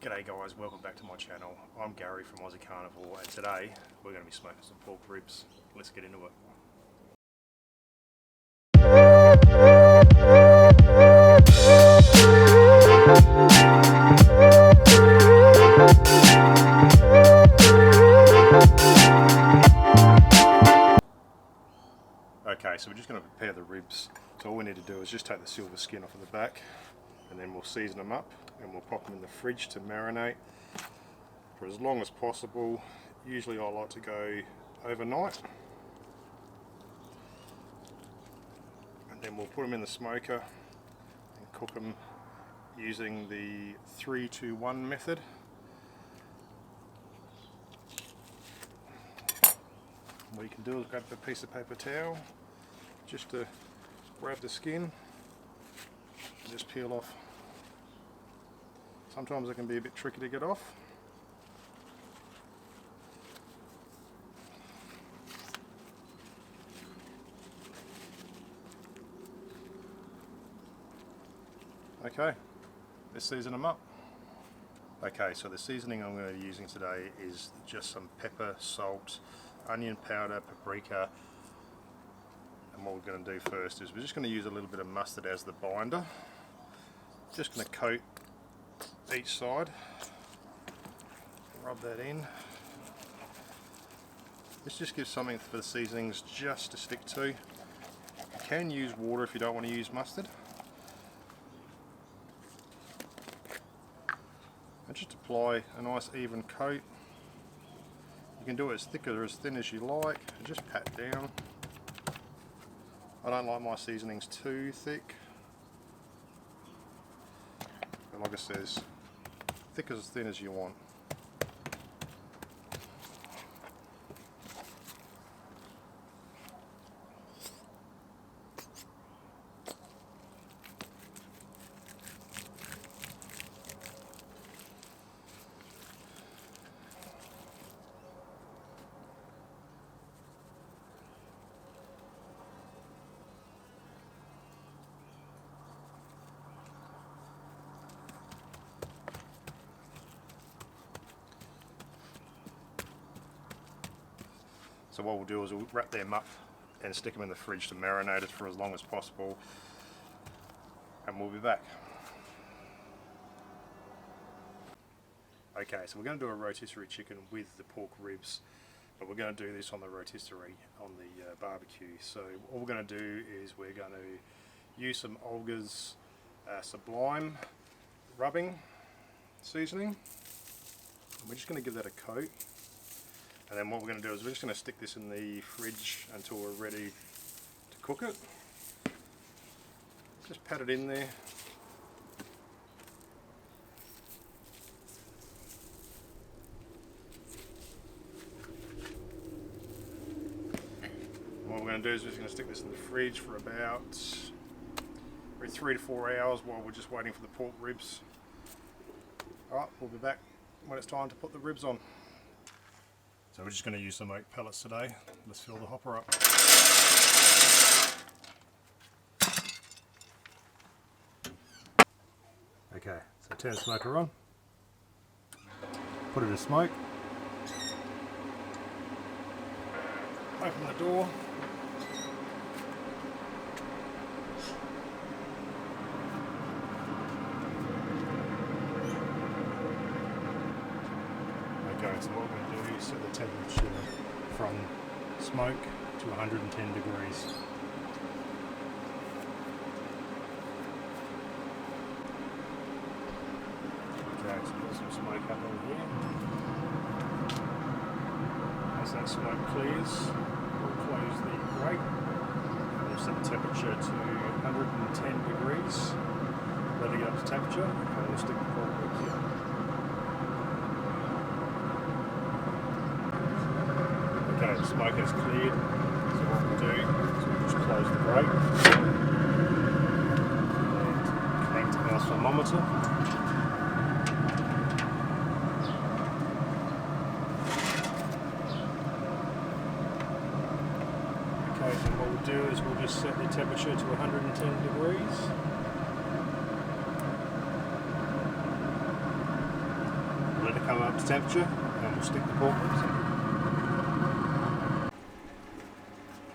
G'day guys, welcome back to my channel. I'm Gary from Aussie Carnivore and today we're going to be smoking some pork ribs. Let's get into it. Okay, so we're just going to prepare the ribs. So all we need to do is just take the silver skin off of the back and then we'll season them up and we'll pop them in the fridge to marinate for as long as possible. Usually I like to go overnight, and then we'll put them in the smoker and cook them using the 3-2-1 method. What you can do is grab a piece of paper towel just to grab the skin and just peel off. Sometimes it can be a bit tricky to get off. Okay, let's season them up. Okay, so the seasoning I'm going to be using today is just some pepper, salt, onion powder, paprika, and what we're going to do first is we're just going to use a little bit of mustard as the binder. Just going to coat each side, rub that in. This just gives something for the seasonings just to stick to. You can use water if you don't want to use mustard. And just apply a nice even coat. You can do it as thick or as thin as you like, and just pat down. I don't like my seasonings too thick, but like I says, thick as thin as you want. So what we'll do is we'll wrap them up and stick them in the fridge to marinate it for as long as possible, and we'll be back. Okay, so we're going to do a rotisserie chicken with the pork ribs, but we're going to do this on the rotisserie on the barbecue. So all we're going to do is we're going to use some olgas sublime rubbing seasoning, and we're just going to give that a coat. And then what we're going to do is we're just going to stick this in the fridge until we're ready to cook it. Just pat it in there. And what we're going to do is we're just going to stick this in the fridge for about 3 to 4 hours while we're just waiting for the pork ribs. Alright, we'll be back when it's time to put the ribs on. So we're just going to use some oak pellets today. Let's fill the hopper up. Okay, so turn the smoker on. Put it in smoke. Open the door. Okay, so what we're going to do is set the temperature from smoke to 110 degrees. Okay, so we've got some smoke happening here. As that smoke clears, we'll close the grate. We'll set the temperature to 110 degrees. Let it get up to temperature, and we'll stick the pork ribs in. Okay, the smoke has cleared, so what we'll do is we'll just close the grate and connect our thermometer. Okay, so what we'll do is we'll just set the temperature to 110 degrees. up to temperature and we'll stick the pork ribs in.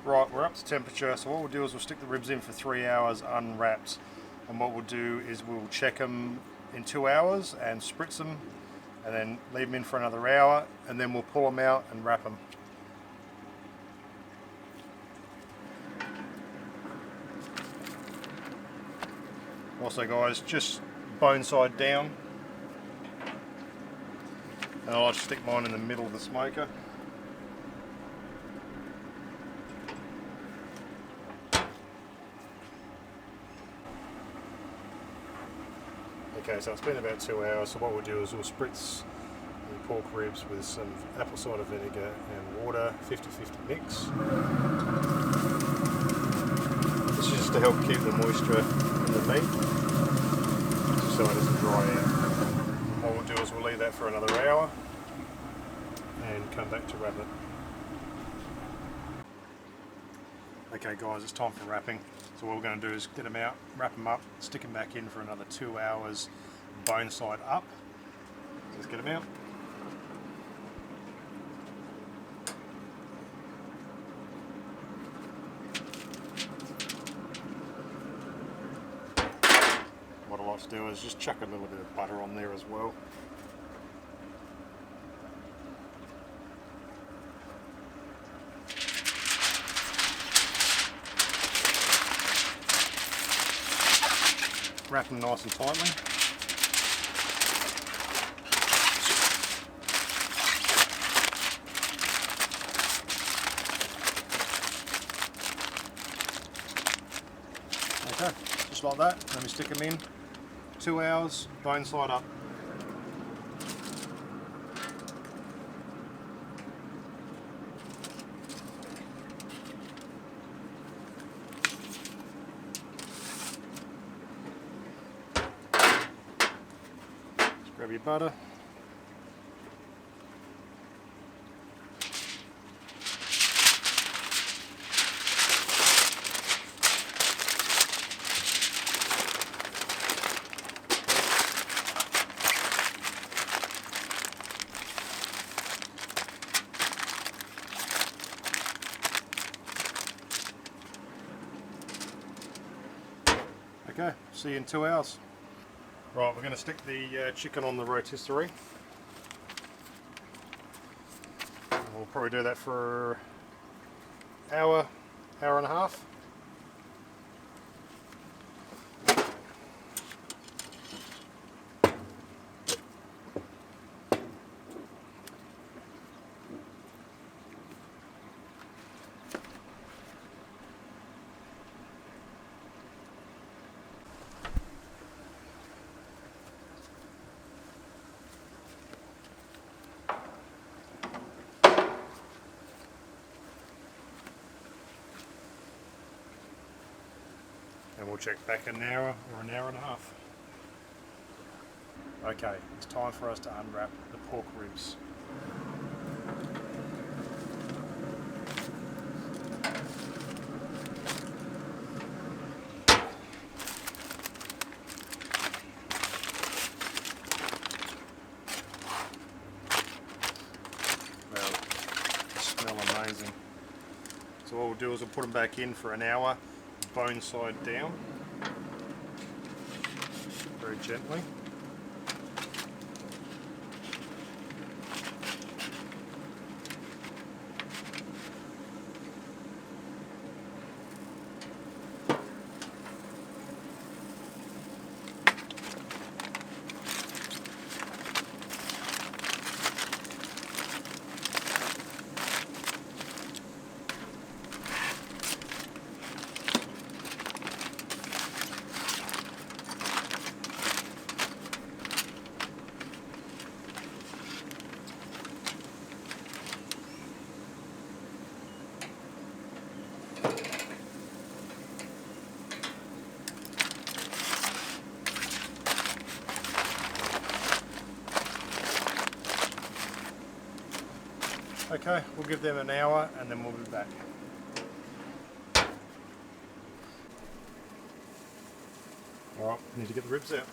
Right, we're up to temperature, so what we'll do is we'll stick the ribs in for 3 hours unwrapped, and what we'll do is we'll check them in 2 hours and spritz them, and then leave them in for another hour, and then we'll pull them out and wrap them. Also guys, just bone side down, and I like to stick mine in the middle of the smoker. Okay, so it's been about 2 hours, so what we'll do is we'll spritz the pork ribs with some apple cider vinegar and water, 50-50 mix. This is just to help keep the moisture in the meat, just so it doesn't dry out. What we'll do is we'll leave that for another hour and come back to wrap it. Okay guys, it's time for wrapping. So what we're going to do is get them out, wrap them up, stick them back in for another 2 hours, bone side up. So let's get them out. What I like to do is just chuck a little bit of butter on there as well. Wrap them nice and tightly. Okay, just like that. Then we stick them in. 2 hours, bone side up. Grab your butter. Okay, see you in 2 hours. Right, we're going to stick the chicken on the rotisserie. And we'll probably do that for hour, hour and a half. And we'll check back an hour or an hour and a half. Okay, it's time for us to unwrap the pork ribs. Well, they smell amazing. So what we'll do is we'll put them back in for an hour. Bone side down, very gently. Okay, we'll give them an hour and then we'll be back. Alright, need to get the ribs out.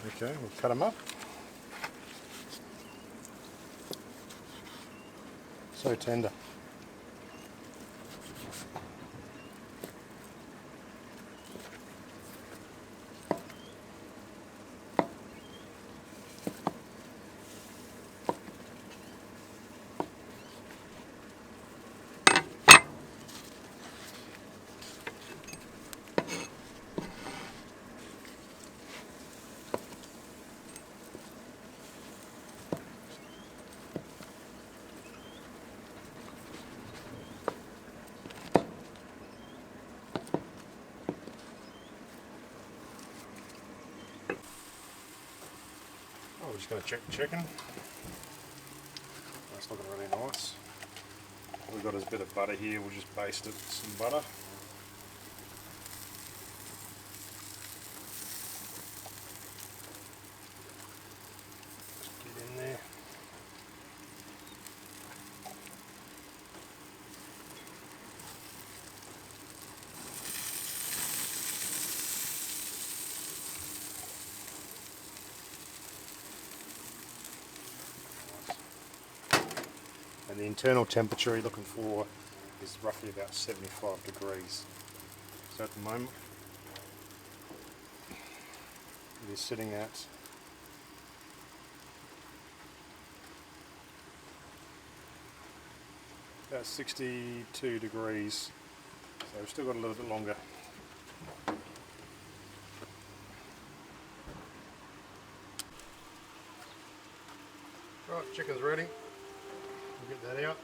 Okay, we'll cut them up. So tender. We're just going to check the chicken. That's looking really nice. We've got a bit of butter here, we'll just baste it with some butter. Just get in there. And the internal temperature you're looking for is roughly about 75 degrees. So at the moment it is sitting at about 62 degrees. So we've still got a little bit longer. Right, chicken's ready. We'll get that out.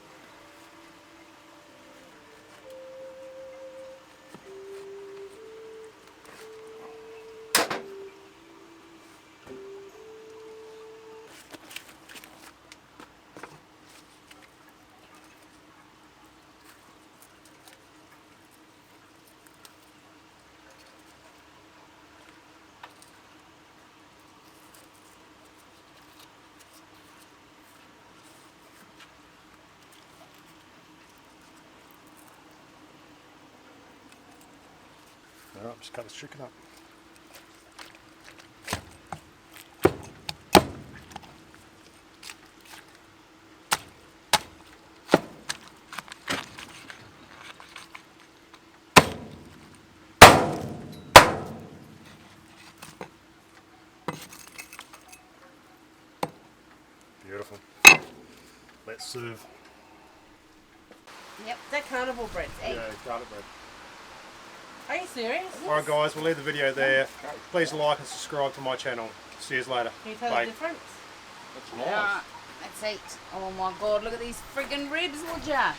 Alright, just cut this chicken up. Beautiful. Let's serve. Yep, they're carnival breads. Yeah, garlic bread. Are you serious? Alright guys, we'll leave the video there. Please like and subscribe to my channel. See you later. Can you tell Bye. the difference? That's nice. Yeah, let's eat. Oh my god, look at these friggin' ribs, would ya?